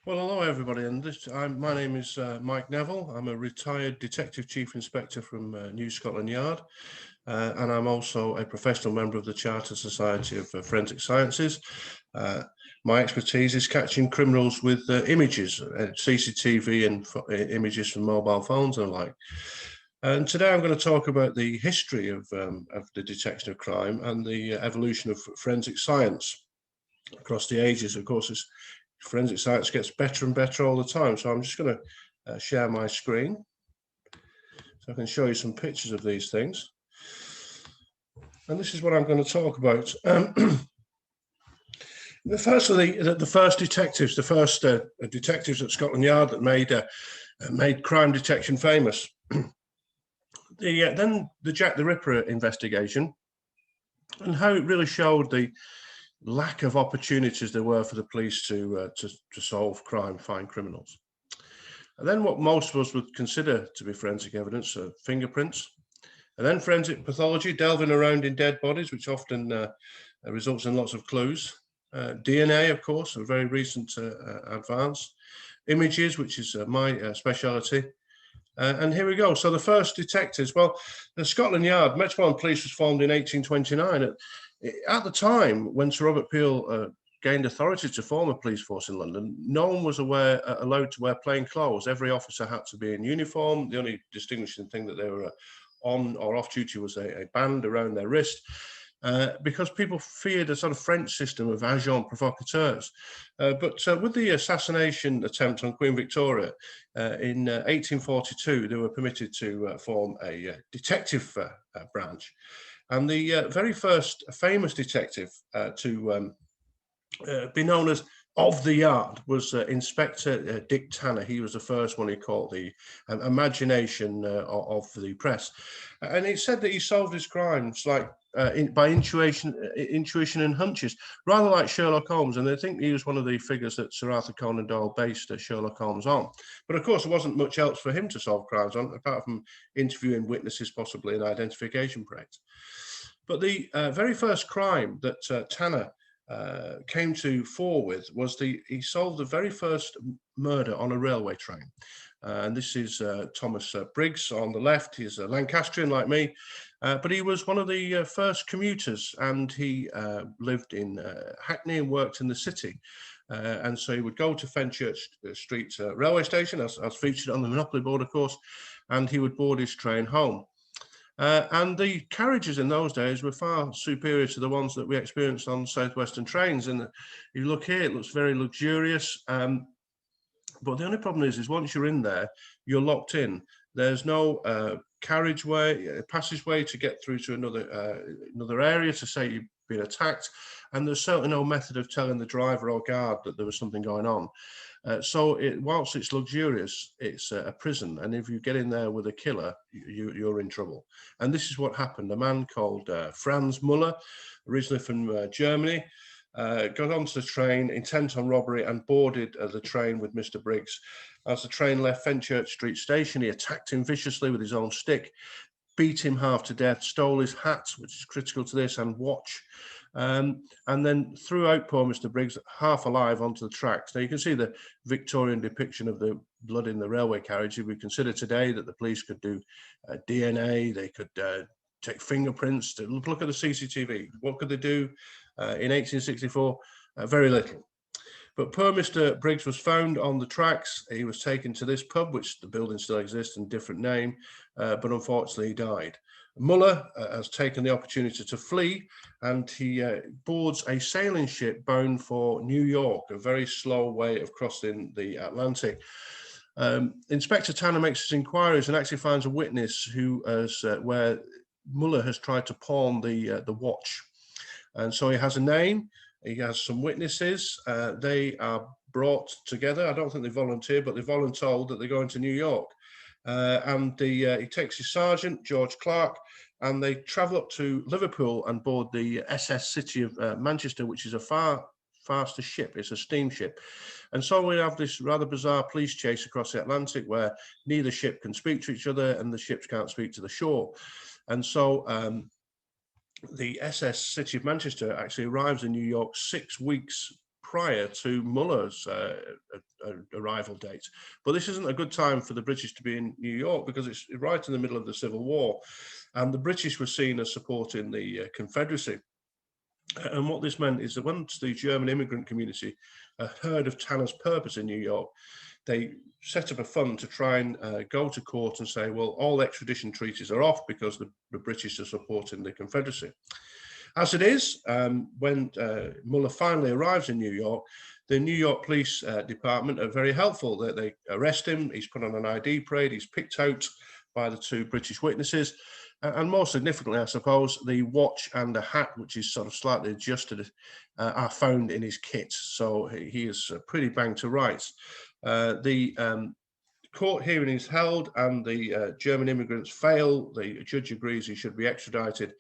Well, hello everybody, and my name is Mike Neville. I'm a retired Detective Chief Inspector from New Scotland Yard, and I'm also a professional member of the Chartered Society of Forensic Sciences. My expertise is catching criminals with images, CCTV and images from mobile phones and the like. And today I'm going to talk about the history of the detection of crime and the evolution of forensic science across the ages. Of course, forensic science gets better and better all the time. So I'm just going to share my screen so I can show you some pictures of these things. And this is what I'm going to talk about. Firstly, the first detectives, detectives at Scotland Yard that made crime detection famous. Then the Jack the Ripper investigation, and how it really showed the lack of opportunities there were for the police to solve crime, find criminals. And then what most of us would consider to be forensic evidence, fingerprints, and then forensic pathology, delving around in dead bodies, which often results in lots of clues. DNA, of course, a very recent advance. Images, which is my speciality. And here we go. So the first detectives, well, the Scotland Yard, Metropolitan Police was formed in 1829. At the time, when Sir Robert Peel gained authority to form a police force in London, no one was allowed to wear plain clothes. Every officer had to be in uniform. The only distinguishing thing that they were on or off duty was a band around their wrist. Because people feared a sort of French system of agents provocateurs. But with the assassination attempt on Queen Victoria in 1842, they were permitted to form a detective branch. And the very first famous detective to be known as of the yard was Inspector Dick Tanner. He was the first one he called the imagination of the press. And it said that he solved his crimes like by intuition and hunches, rather like Sherlock Holmes. And I think he was one of the figures that Sir Arthur Conan Doyle based Sherlock Holmes on. But of course, there wasn't much else for him to solve crimes on, apart from interviewing witnesses, possibly, and identification parades. But the very first crime that Tanner came to fore with was he solved the very first murder on a railway train. And this is Thomas Briggs on the left. He's a Lancastrian like me, but he was one of the first commuters, and he lived in Hackney and worked in the city. And so he would go to Fenchurch Street railway station, as featured on the Monopoly board, of course, and he would board his train home. And the carriages in those days were far superior to the ones that we experienced on Southwestern trains. And you look here, it looks very luxurious. But the only problem is once you're in there, you're locked in. There's no passageway to get through to another area to say you've been attacked. And there's certainly no method of telling the driver or guard that there was something going on. So whilst it's luxurious, it's a prison. And if you get in there with a killer, you're in trouble. And this is what happened. A man called Franz Muller, originally from Germany, got onto the train, intent on robbery, and boarded the train with Mr. Briggs. As the train left Fenchurch Street Station, he attacked him viciously with his own stick, beat him half to death, stole his hat, which is critical to this, and watch. And then threw out poor Mr. Briggs half alive onto the tracks. Now you can see the Victorian depiction of the blood in the railway carriage. If we consider today that the police could do DNA, they could take fingerprints. To look at the CCTV. What could they do in 1864? Very little. But poor Mr. Briggs was found on the tracks. He was taken to this pub, which the building still exists in a different name, but unfortunately he died. Muller has taken the opportunity to flee, and he boards a sailing ship bound for New York, a very slow way of crossing the Atlantic. Inspector Tanner makes his inquiries and actually finds a witness who where Muller has tried to pawn the watch. And so he has a name, he has some witnesses, they are brought together. I don't think they volunteer, but they're voluntold that they're going to New York. And he takes his sergeant, George Clark, and they travel up to Liverpool and board the SS City of Manchester, which is a far faster ship. It's a steamship. And so we have this rather bizarre police chase across the Atlantic where neither ship can speak to each other and the ships can't speak to the shore. And so the SS City of Manchester actually arrives in New York 6 weeks prior to Muller's arrival date. But this isn't a good time for the British to be in New York, because it's right in the middle of the Civil War, and the British were seen as supporting the Confederacy. And what this meant is that once the German immigrant community heard of Tanner's purpose in New York, they set up a fund to try and go to court and say, well, all extradition treaties are off because the British are supporting the Confederacy. As it is, when Muller finally arrives in New York, the New York Police Department are very helpful. They arrest him, he's put on an ID parade, he's picked out by the two British witnesses, and more significantly, I suppose, the watch and the hat, which is sort of slightly adjusted, are found in his kit. So he is pretty banged to rights. The court hearing is held, and the German immigrants fail. The judge agrees he should be extradited.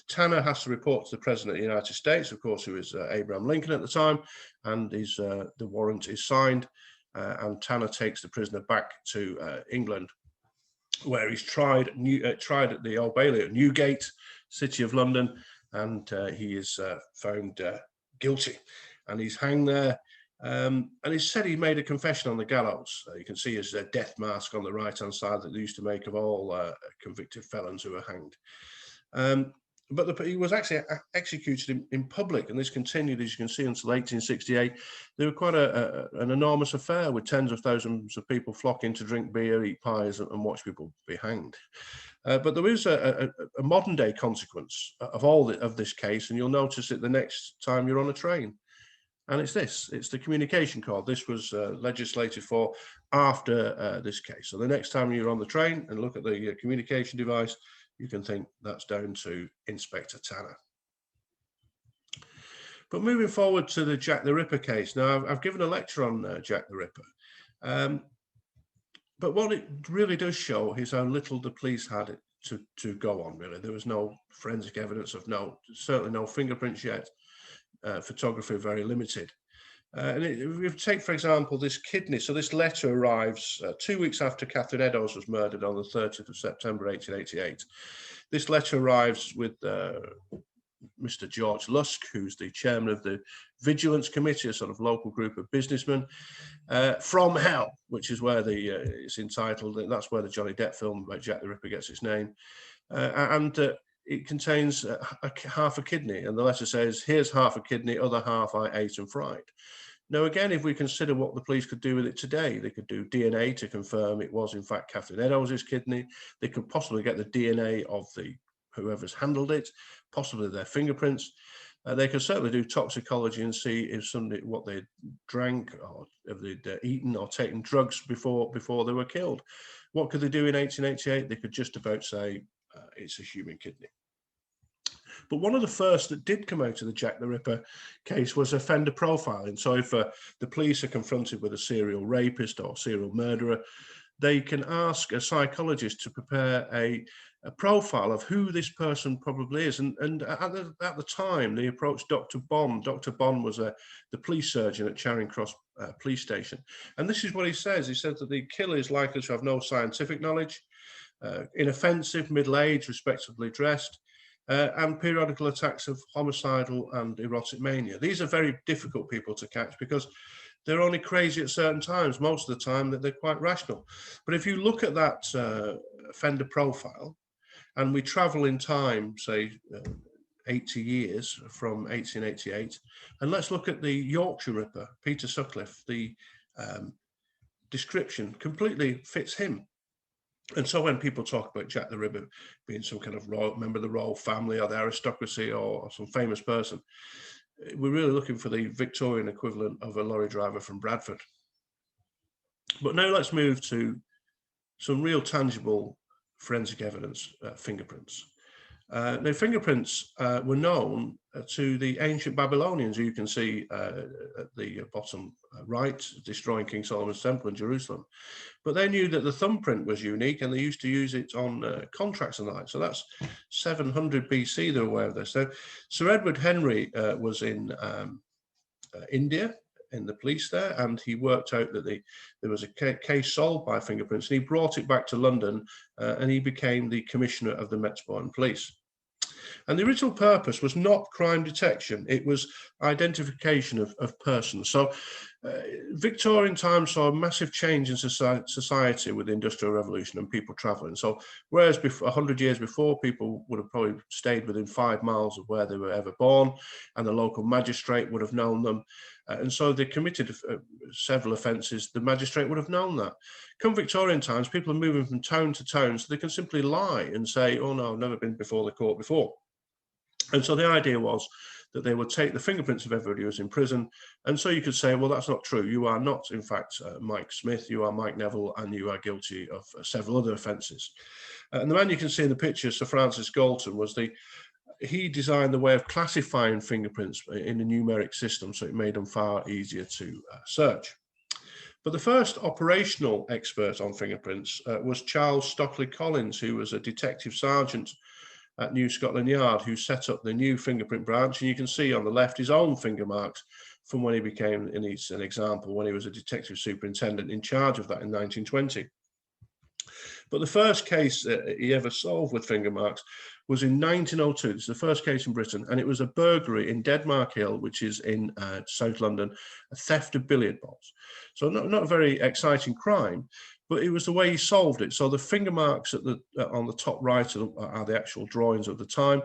Tanner has to report to the President of the United States, of course, who is Abraham Lincoln at the time, and the warrant is signed, and Tanner takes the prisoner back to England, where he's tried at the Old Bailey at Newgate, City of London, and he is found guilty, and he's hanged there. And he said he made a confession on the gallows. You can see his death mask on the right-hand side that they used to make of all convicted felons who were hanged. But he was actually executed in public, and this continued, as you can see, until 1868. There were quite an enormous affair, with tens of thousands of people flocking to drink beer, eat pies, and watch people be hanged. But there is a modern-day consequence of this case, and you'll notice it the next time you're on a train. And it's the communication code. This was legislated for after this case. So the next time you're on the train and look at the communication device, you can think that's down to Inspector Tanner. But moving forward to the Jack the Ripper case. Now, I've given a lecture on Jack the Ripper. But what it really does show is how little the police had to go on, really. There was no forensic evidence of note, certainly no fingerprints yet. Photography very limited. And if you take, for example, this kidney, so this letter arrives 2 weeks after Catherine Eddowes was murdered on the 30th of September 1888. This letter arrives with Mr. George Lusk, who's the chairman of the Vigilance Committee, a sort of local group of businessmen, from hell, which is where it's entitled, and that's where the Johnny Depp film about Jack the Ripper gets its name. It contains half a kidney, and the letter says, here's half a kidney, other half I ate and fried. Now, again, if we consider what the police could do with it today, they could do DNA to confirm it was, in fact, Catherine Eddowes' kidney. They could possibly get the DNA of whoever's handled it, possibly their fingerprints. They could certainly do toxicology and see if what they drank, or if they'd eaten or taken drugs before they were killed. What could they do in 1888? They could just about say, it's a human kidney. But one of the first that did come out of the Jack the Ripper case was offender profiling. So if the police are confronted with a serial rapist or serial murderer, they can ask a psychologist to prepare a profile of who this person probably is. And at the time, they approached Dr. Bond. Dr. Bond was the police surgeon at Charing Cross Police Station. And this is what he says. He said that the killer is likely to have no scientific knowledge, inoffensive, middle-aged, respectably dressed, and periodical attacks of homicidal and erotic mania. These are very difficult people to catch because they're only crazy at certain times. Most of the time that they're quite rational. But if you look at that offender profile, and we travel in time, say 80 years from 1888, and let's look at the Yorkshire Ripper, Peter Sutcliffe, the description completely fits him. And so when people talk about Jack the Ripper being some kind of member of the royal family or the aristocracy or some famous person, we're really looking for the Victorian equivalent of a lorry driver from Bradford. But now let's move to some real tangible forensic evidence, fingerprints. Now, fingerprints were known to the ancient Babylonians, who you can see at the bottom right, destroying King Solomon's temple in Jerusalem. But they knew that the thumbprint was unique, and they used to use it on contracts and the like. So that's 700 BC, they're aware of this. So Sir Edward Henry was in India, in the police there, and he worked out that there was a case solved by fingerprints, and he brought it back to London, and he became the commissioner of the Metropolitan Police. And the original purpose was not crime detection, it was identification of persons. So Victorian times saw a massive change in society with the Industrial Revolution and people travelling. So whereas 100 years before, people would have probably stayed within 5 miles of where they were ever born, and the local magistrate would have known them. And so they committed several offences, the magistrate would have known that. Come Victorian times, people are moving from town to town, so they can simply lie and say, oh no, I've never been before the court before. And so the idea was that they would take the fingerprints of everybody who was in prison. And so you could say, well, that's not true. You are not, in fact, Mike Smith, you are Mike Neville, and you are guilty of several other offences. And the man you can see in the picture, Sir Francis Galton, he designed the way of classifying fingerprints in a numeric system, so it made them far easier to search. But the first operational expert on fingerprints was Charles Stockley Collins, who was a detective sergeant at New Scotland Yard, who set up the new fingerprint branch. And you can see on the left his own finger marks from when he became, and it's an example, when he was a detective superintendent in charge of that in 1920. But the first case he ever solved with finger marks was in 1902. It's the first case in Britain, and it was a burglary in Denmark Hill, which is in South London, a theft of billiard balls. So not a very exciting crime, but it was the way he solved it. So the finger marks at on the top right are the actual drawings of the time.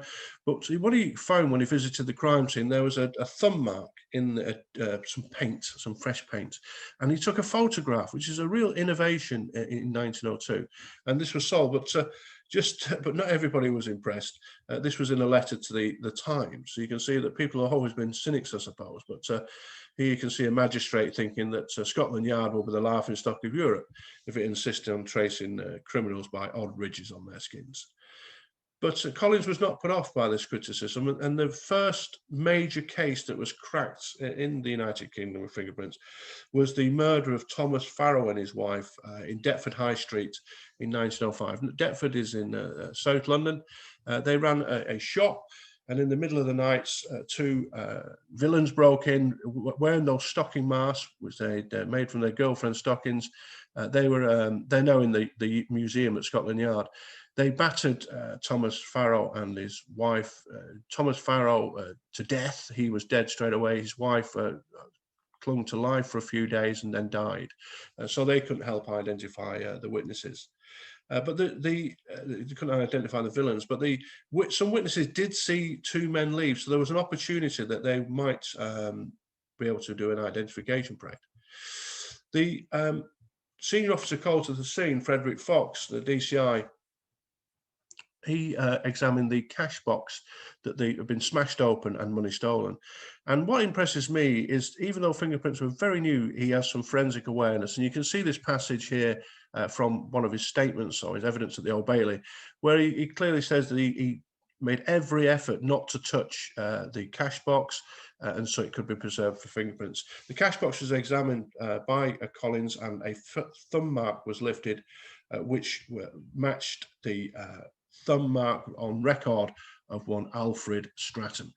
But what he found when he visited the crime scene, there was a thumb mark in some paint, some fresh paint. And he took a photograph, which is a real innovation in 1902. And this was solved, but not everybody was impressed. This was in a letter to the Times. So you can see that people have always been cynics, I suppose. But here you can see a magistrate thinking that Scotland Yard will be the laughing stock of Europe if it insisted on tracing criminals by odd ridges on their skins. But Collins was not put off by this criticism, and the first major case that was cracked in the United Kingdom with fingerprints was the murder of Thomas Farrow and his wife in Deptford High Street in 1905. Deptford is in South London. They ran a shop, and in the middle of the night, two villains broke in wearing those stocking masks, which they'd made from their girlfriend's stockings. They're now in the museum at Scotland Yard. They battered Thomas Farrow and his wife, Thomas Farrow, to death. He was dead straight away. His wife clung to life for a few days and then died. So they couldn't help identify the witnesses. But they couldn't identify the villains, but some witnesses did see two men leave. So there was an opportunity that they might be able to do an identification parade. The senior officer called to the scene, Frederick Fox, the DCI, he examined the cash box that had been smashed open and money stolen. And what impresses me is, even though fingerprints were very new, he has some forensic awareness. And you can see this passage here from one of his statements or his evidence at the Old Bailey, where he clearly says that he made every effort not to touch the cash box, and so it could be preserved for fingerprints. The cash box was examined by Collins, and a thumb mark was lifted, which matched the thumb mark on record of one Alfred Stratton.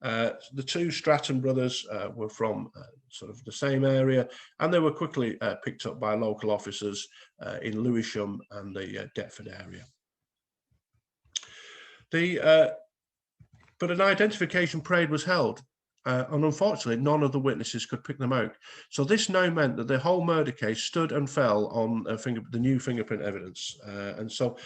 The two Stratton brothers were from sort of the same area, and they were quickly picked up by local officers in Lewisham and the Deptford area. But an identification parade was held, and unfortunately none of the witnesses could pick them out. So this now meant that the whole murder case stood and fell on the new fingerprint evidence. And so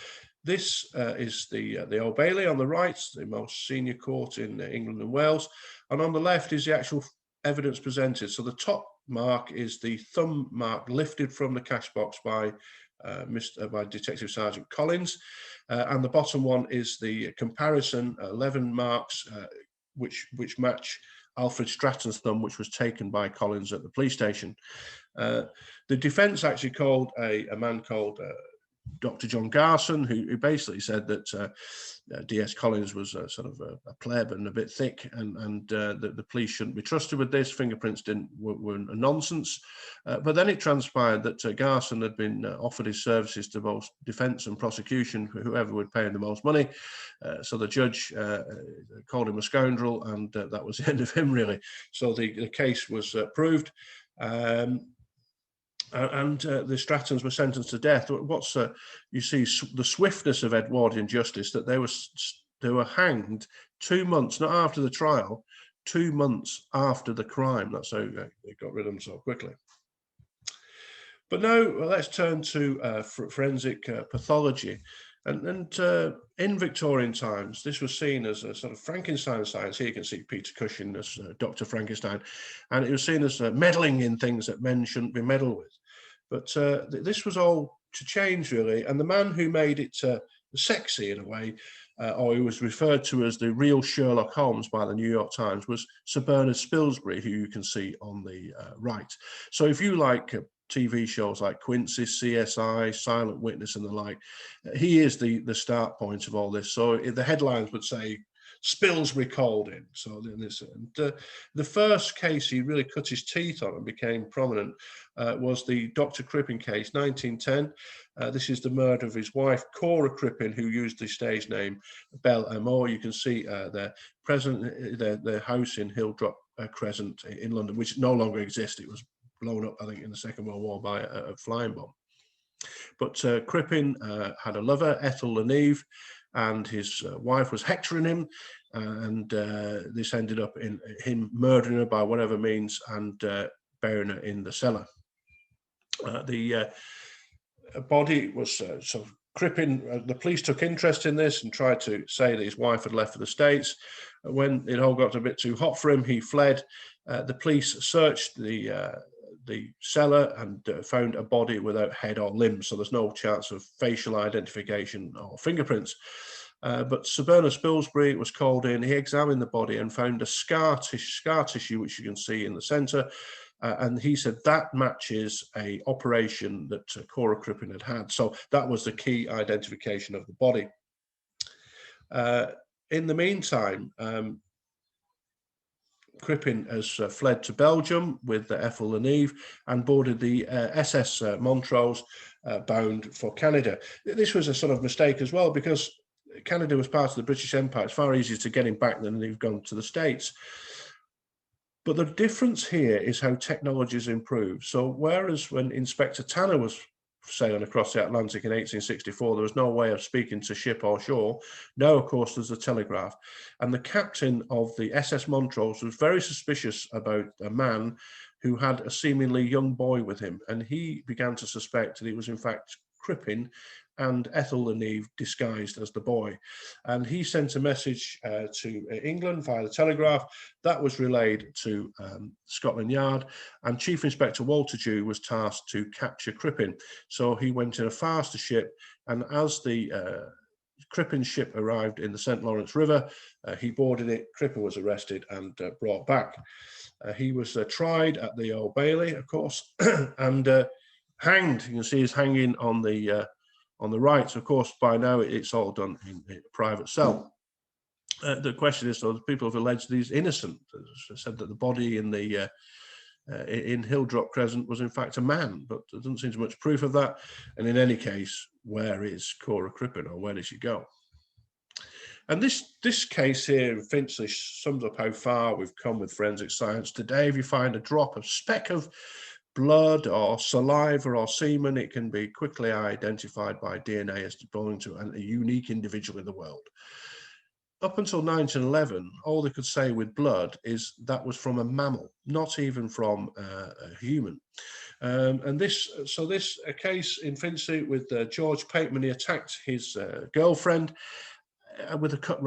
this is the Old Bailey on the right, the most senior court in England and Wales. And on the left is the actual evidence presented. So the top mark is the thumb mark lifted from the cash box by Detective Sergeant Collins. And the bottom one is the comparison, 11 marks, which match Alfred Stratton's thumb, which was taken by Collins at the police station. The defence actually called a man called Dr. John Garson, who basically said that D.S. Collins was sort of a pleb and a bit thick, and that the police shouldn't be trusted with this. Fingerprints were a nonsense. But then it transpired that Garson had been offered his services to both defence and prosecution, whoever would pay him the most money. So the judge called him a scoundrel, and that was the end of him, really. So the case was proved. And the Strattons were sentenced to death. You see the swiftness of Edwardian justice, that they They were hanged 2 months, not after the trial, 2 months after the crime. That's how they got rid of them so quickly. But now let's turn to forensic pathology. And in Victorian times, this was seen as a sort of Frankenstein science. Here you can see Peter Cushing as Dr. Frankenstein, and it was seen as meddling in things that men shouldn't be meddled with. But this was all to change, really. And the man who made it sexy in a way, or he was referred to as the real Sherlock Holmes by the New York Times, was Sir Bernard Spilsbury, who you can see on the right. So if you like TV shows like Quincy, CSI, Silent Witness, and the like, he is the start point of all this. So the headlines would say Spilsbury called in. So the first case he really cut his teeth on and became prominent was the Dr. Crippen case, 1910. This is the murder of his wife, Cora Crippen, who used the stage name Belle Amour. You can see their house in Hilldrop Crescent in London, which no longer exists. It was blown up, I think, in the Second World War by a flying bomb. But Crippen had a lover, Ethel Leneve, and his wife was hectoring him, and this ended up in him murdering her by whatever means and burying her in the cellar. The body was sort of Crippen. The police took interest in this and tried to say that his wife had left for the States. When it all got a bit too hot for him, he fled. The police searched the cellar and found a body without head or limbs, so there's no chance of facial identification or fingerprints. But Sir Bernard Spilsbury was called in. He examined the body and found a scar tissue, which you can see in the centre. And he said that matches a operation that Cora Crippen had had. So that was the key identification of the body. In the meantime, Crippen has fled to Belgium with Ethel Leneve and boarded the SS Montrose bound for Canada. This was a sort of mistake as well, because Canada was part of the British Empire. It's far easier to get him back than they've gone to the States. But the difference here is how technology has improved. So whereas when Inspector Tanner was sailing across the Atlantic in 1864, there was no way of speaking to ship or shore. Now, of course, there's a telegraph. And the captain of the SS Montrose was very suspicious about a man who had a seemingly young boy with him. And he began to suspect that it was, in fact, Crippen and Ethel Leneve disguised as the boy. And he sent a message to England via the telegraph. That was relayed to Scotland Yard, and Chief Inspector Walter Dew was tasked to capture Crippen. So he went in a faster ship, and as the Crippen's ship arrived in the St. Lawrence River, he boarded it. Crippen was arrested and brought back. He was tried at the Old Bailey, of course, and hanged. You can see he's hanging on the right. Of course, by now it's all done in a private cell. The question is, so the people have alleged that he's innocent. Said that the body in the in Hilldrop Crescent was in fact a man, but there doesn't seem to be much proof of that. And in any case, where is Cora Crippen, or where did she go? And this case here in Finchley sums up how far we've come with forensic science. Today, if you find a drop, a speck of blood or saliva or semen, it can be quickly identified by DNA as belonging to a unique individual in the world. Up until 1911, all they could say with blood is that was from a mammal, not even from a human. And this case in Finchley with George Pateman, he attacked his girlfriend with a cut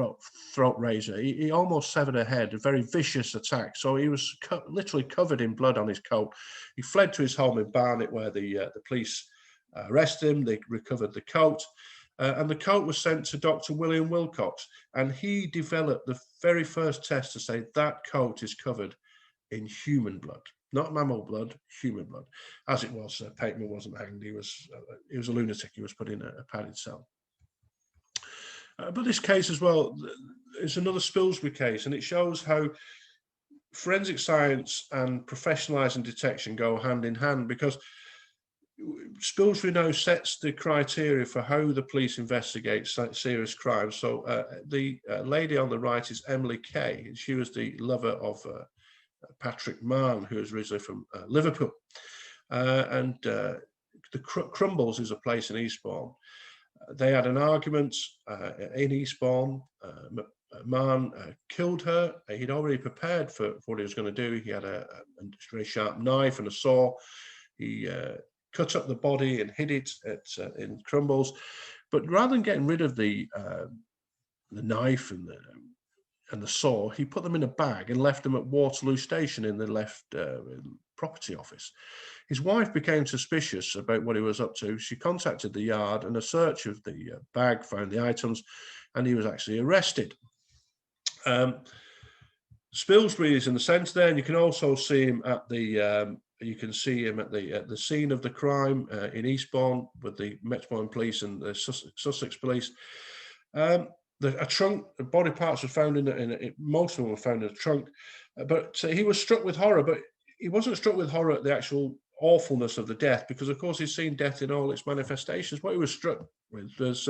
throat razor. He almost severed her head, a very vicious attack. So he was literally covered in blood on his coat. He fled to his home in Barnet, where the police arrested him. They recovered the coat. And the coat was sent to Dr. William Wilcox, and he developed the very first test to say that coat is covered in human blood, not mammal blood, human blood. As it was, Pateman wasn't hanged. He was a lunatic. He was put in a padded cell. But this case as well is another Spilsbury case, and it shows how forensic science and professionalising detection go hand in hand, because Spilsbury now sets the criteria for how the police investigate serious crimes. So the lady on the right is Emily Kay. She was the lover of Patrick Mann, who is originally from Liverpool. And the Crumbles is a place in Eastbourne. They had an argument in Eastbourne. A man killed her. He'd already prepared for what he was going to do. He had a very sharp knife and a saw. He cut up the body and hid it in crumbles. But rather than getting rid of the knife and the saw, he put them in a bag and left them at Waterloo Station in the left property office. His wife became suspicious about what he was up to. She contacted the yard, and a search of the bag found the items, and he was actually arrested. Spilsbury is in the centre there, and you can also see him at the the scene of the crime in Eastbourne with the Metropolitan Police and the Sussex Police. A trunk, the body parts were found most of them were found in a trunk, but he was struck with horror. But he wasn't struck with horror at the actual awfulness of the death, because of course he's seen death in all its manifestations. What he was struck with was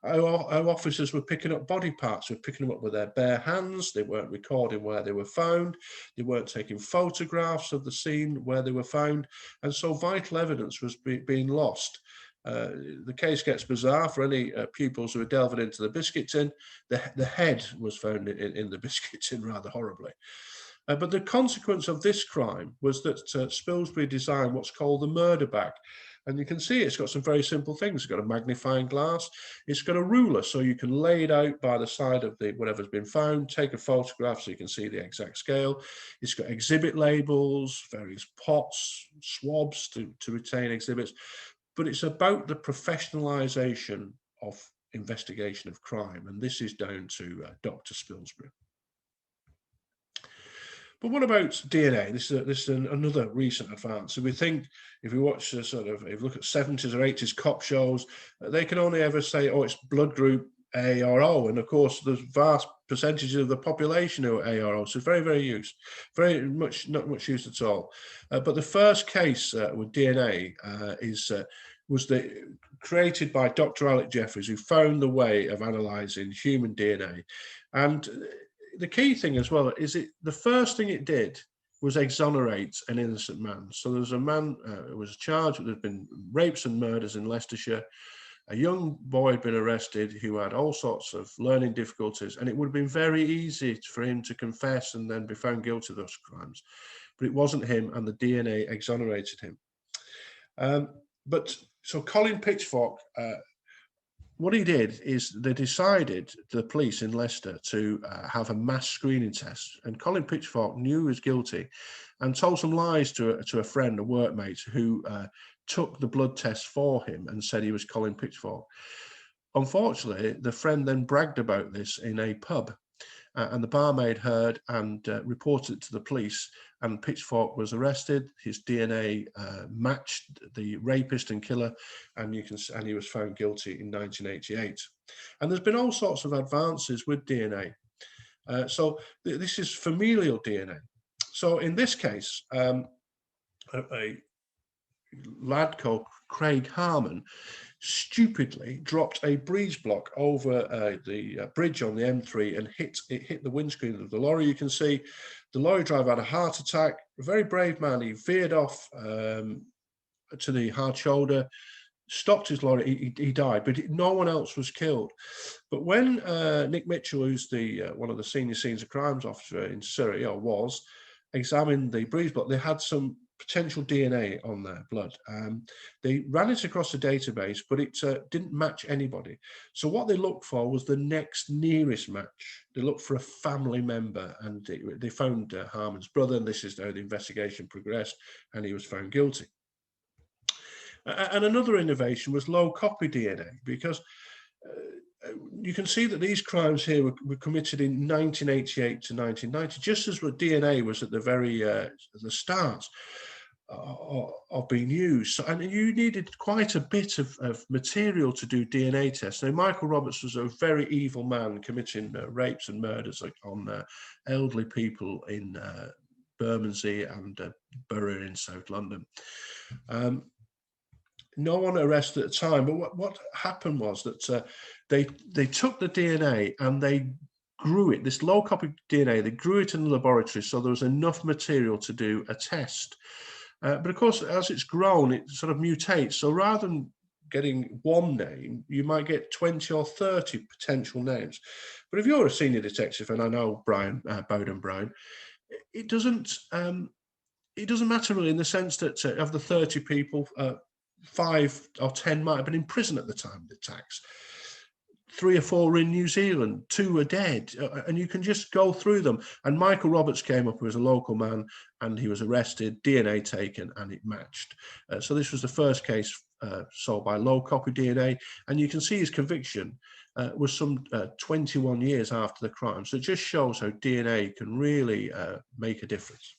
how officers were picking up body parts, were picking them up with their bare hands. They weren't recording where they were found. They weren't taking photographs of the scene where they were found. And so vital evidence was being lost. The case gets bizarre for any pupils who are delving into the biscuit tin. The head was found in the biscuit tin rather horribly. But the consequence of this crime was that Spilsbury designed what's called the murder bag. And you can see it's got some very simple things. It's got a magnifying glass. It's got a ruler, so you can lay it out by the side of whatever's been found, take a photograph so you can see the exact scale. It's got exhibit labels, various pots, swabs to retain exhibits. But it's about the professionalisation of investigation of crime. And this is down to Dr. Spilsbury. But what about DNA? This is another recent advance. So we think, if we watch if you look at 70s or 80s cop shows, they can only ever say, oh, it's blood group A or O. And of course, there's vast percentages of the population who are A or O. So very, not much use at all. But the first case with DNA was created by Dr. Alec Jeffreys, who found the way of analysing human DNA. And the key thing as well is the first thing it did was exonerate an innocent man. So there was a man who was charged. There'd been rapes and murders in Leicestershire. A young boy had been arrested who had all sorts of learning difficulties, and it would have been very easy for him to confess and then be found guilty of those crimes. But it wasn't him, and the DNA exonerated him. So Colin Pitchfork, what he did is they decided, the police in Leicester, to have a mass screening test. And Colin Pitchfork knew he was guilty and told some lies to a friend, a workmate, who took the blood test for him and said he was Colin Pitchfork. Unfortunately, the friend then bragged about this in a pub, and the barmaid heard and reported it to the police, and Pitchfork was arrested. His DNA matched the rapist and killer, and he was found guilty in 1988. And there's been all sorts of advances with DNA. So this is familial DNA. So in this case, a lad called Craig Harmon stupidly dropped a breeze block over the bridge on the M3 and hit the windscreen of the lorry. You can see the lorry driver had a heart attack. A very brave man. He veered off to the hard shoulder, stopped his lorry. He died, but no one else was killed. But when Nick Mitchell, who's one of the senior scenes of crimes officer in Surrey, or was, examined the breeze block, they had some potential DNA on their blood. They ran it across the database, but it didn't match anybody. So what they looked for was the next nearest match. They looked for a family member, and they found Harmon's brother, and this is how the investigation progressed, and he was found guilty. And another innovation was low copy DNA, because you can see that these crimes here were committed in 1988 to 1990, just as what DNA was at the very the start of being used. So, and you needed quite a bit of material to do DNA tests. Now, Michael Roberts was a very evil man committing rapes and murders on elderly people in Bermondsey and Borough in South London. No one arrested at the time, but what happened was that they took the DNA and they grew it, this low copy DNA, they grew it in the laboratory, so there was enough material to do a test. But of course, as it's grown, it sort of mutates. So rather than getting one name, you might get 20 or 30 potential names. But if you're a senior detective, and I know Brian, Bowden Brown, it doesn't matter really, in the sense that of the 30 people, 5 or 10 might have been in prison at the time of the attacks. 3 or 4 were in New Zealand, 2 are dead, and you can just go through them. And Michael Roberts came up, who was a local man, and he was arrested, DNA taken, and it matched. So this was the first case solved by low copy DNA, and you can see his conviction was some 21 years after the crime. So it just shows how DNA can really make a difference.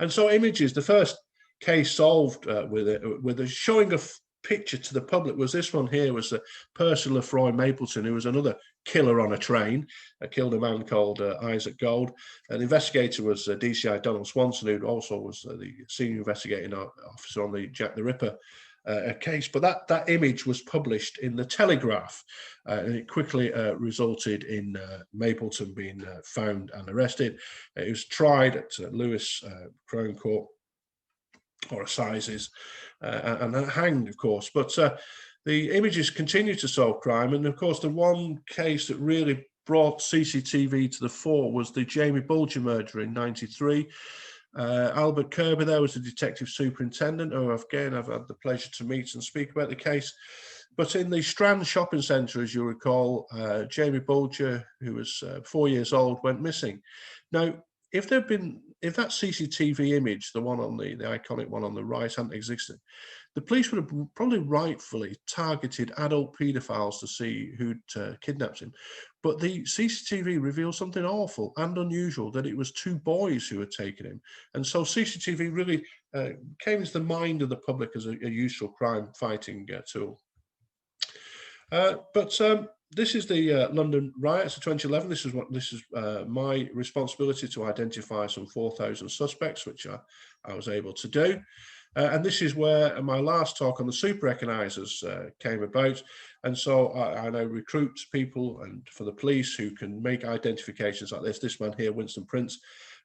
And so images, the first case solved with a showing of picture to the public was this one here, was Percy Lefroy Mapleton, who was another killer on a train, killed a man called Isaac Gold. An investigator was DCI Donald Swanson, who also was the senior investigating officer on the Jack the Ripper case. But that image was published in the Telegraph, and it quickly resulted in Mapleton being found and arrested. He was tried at Lewis Crown Court, or assizes, and hanged, of course. But the images continue to solve crime. And of course, the one case that really brought CCTV to the fore was the Jamie Bulger murder in '93. Albert Kirby there was the detective superintendent, who again I've had the pleasure to meet and speak about the case. But in the Strand shopping centre, as you recall, Jamie Bulger, who was 4 years old, went missing. Now, if that CCTV image, the one on the iconic one on the right, hadn't existed, the police would have probably rightfully targeted adult paedophiles to see who'd kidnapped him. But the CCTV revealed something awful and unusual, that it was 2 boys who had taken him. And so CCTV really came into the mind of the public as a useful crime fighting tool. This is the London riots of 2011. This is my responsibility to identify some 4,000 suspects, which I was able to do. And this is where my last talk on the super recognizers came about. And so I now recruit people and for the police who can make identifications like this. This man here, Winston Prince,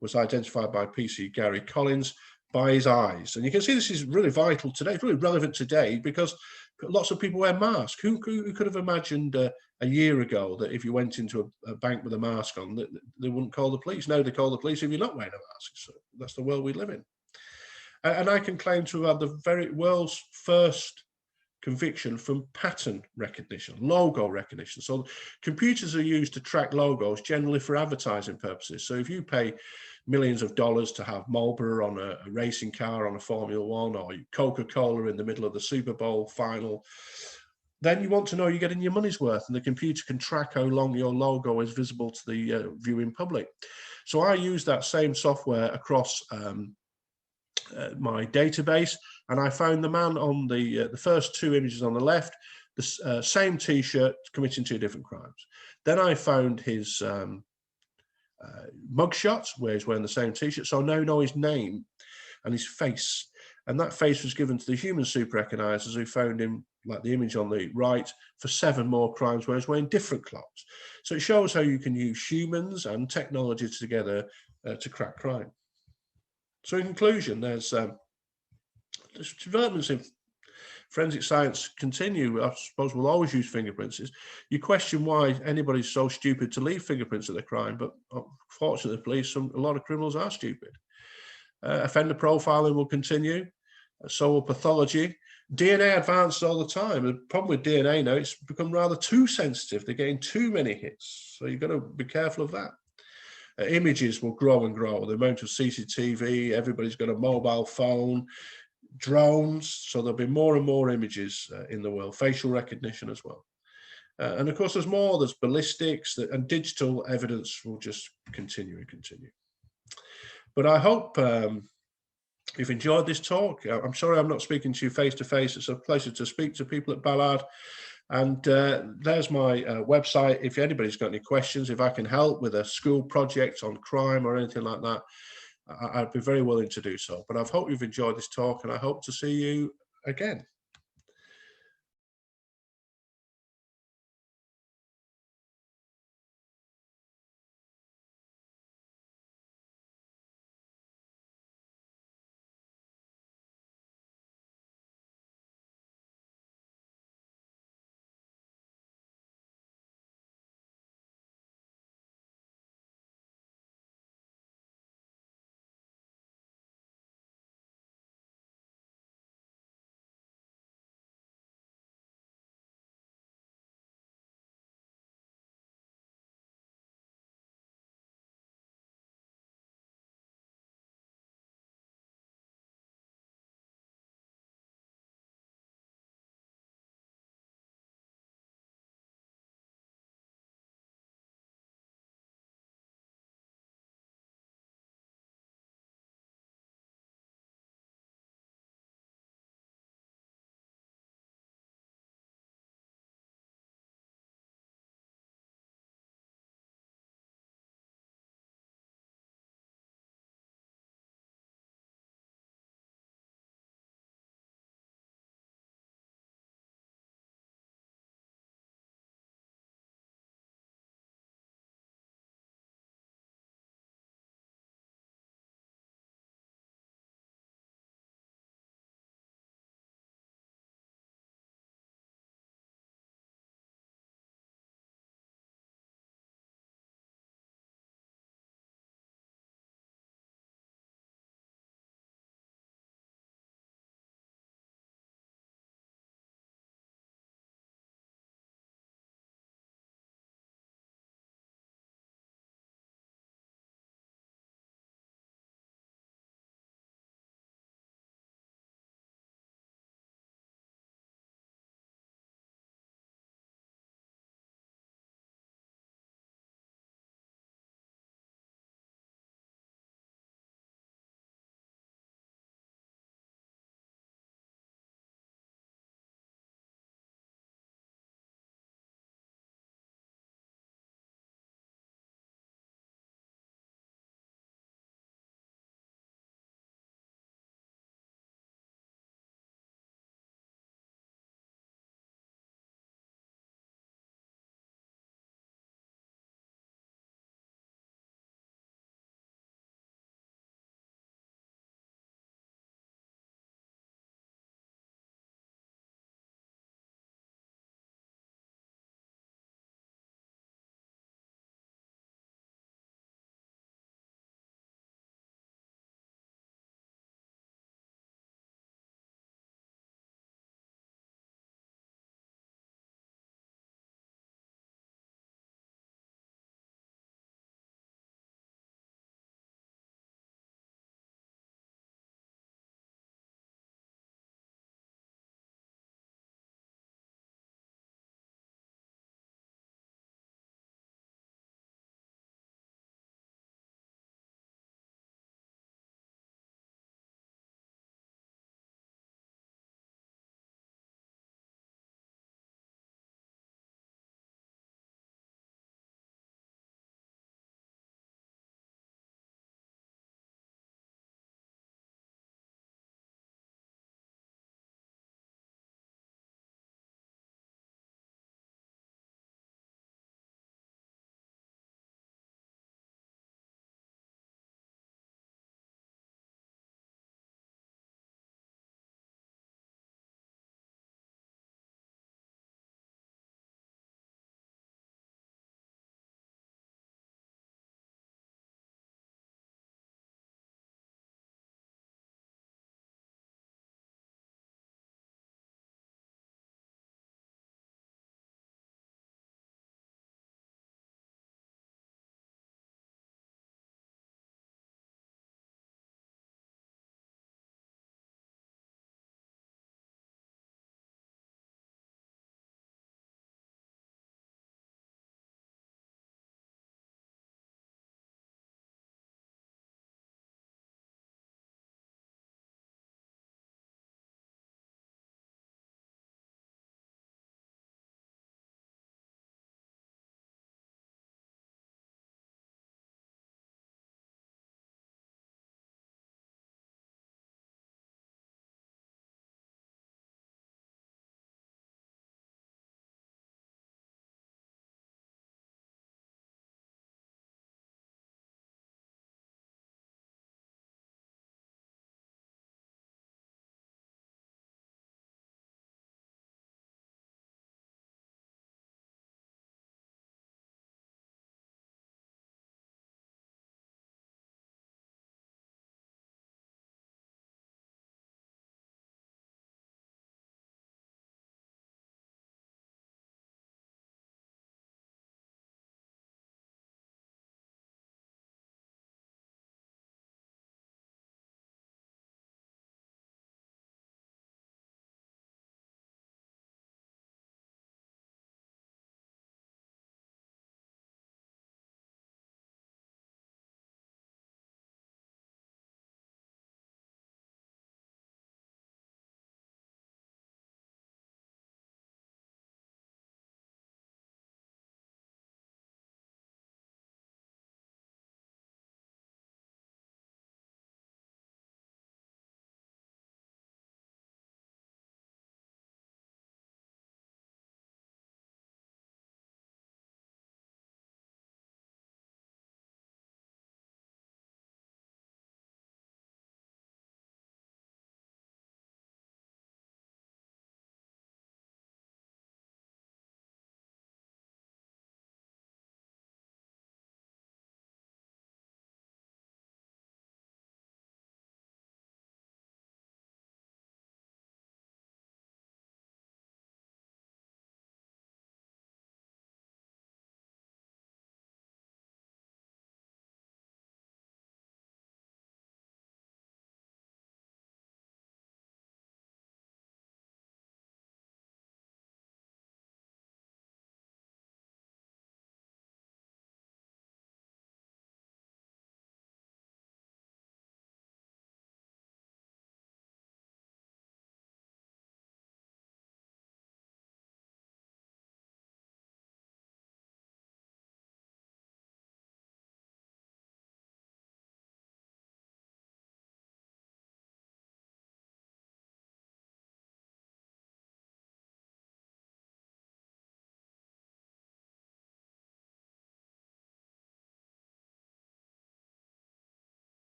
was identified by PC Gary Collins by his eyes. And you can see this is really vital today, it's really relevant today, because lots of people wear masks. Who could have imagined a year ago that if you went into a bank with a mask on, that they wouldn't call the police? Now they call the police if you're not wearing a mask. So that's the world we live in. And I can claim to have had the very world's first conviction from pattern recognition, logo recognition. So computers are used to track logos generally for advertising purposes. So if you pay millions of dollars to have Marlboro on a racing car on a Formula One, or Coca-Cola in the middle of the Super Bowl final, then you want to know you're getting your money's worth, and the computer can track how long your logo is visible to the viewing public. So I use that same software across my database, and I found the man on the first 2 images on the left, the same T-shirt, committing 2 different crimes. Then I found his mugshot, where he's wearing the same T-shirt, so I now know his name and his face. And that face was given to the human super recognizers, who found him, like the image on the right, for 7 more crimes where he's wearing different clothes. So it shows how you can use humans and technology together to crack crime. So in conclusion, there's developments in forensic science continue. I suppose we'll always use fingerprints. You question why anybody's so stupid to leave fingerprints at the crime, but fortunately, the police, a lot of criminals are stupid. Offender profiling will continue. So will pathology. DNA advances all the time. The problem with DNA now, it's become rather too sensitive. They're getting too many hits. So you've got to be careful of that. Images will grow and grow. The amount of CCTV, everybody's got a mobile phone, drones. So there'll be more and more images in the world, facial recognition as well. And of course, there's ballistics, and digital evidence will just continue and continue. But I hope you've enjoyed this talk. I'm sorry I'm not speaking to you face to face. It's a pleasure to speak to people at Ballard. And there's my website. If anybody's got any questions, if I can help with a school project on crime or anything like that, I'd be very willing to do so. But I hope you've enjoyed this talk, and I hope to see you again.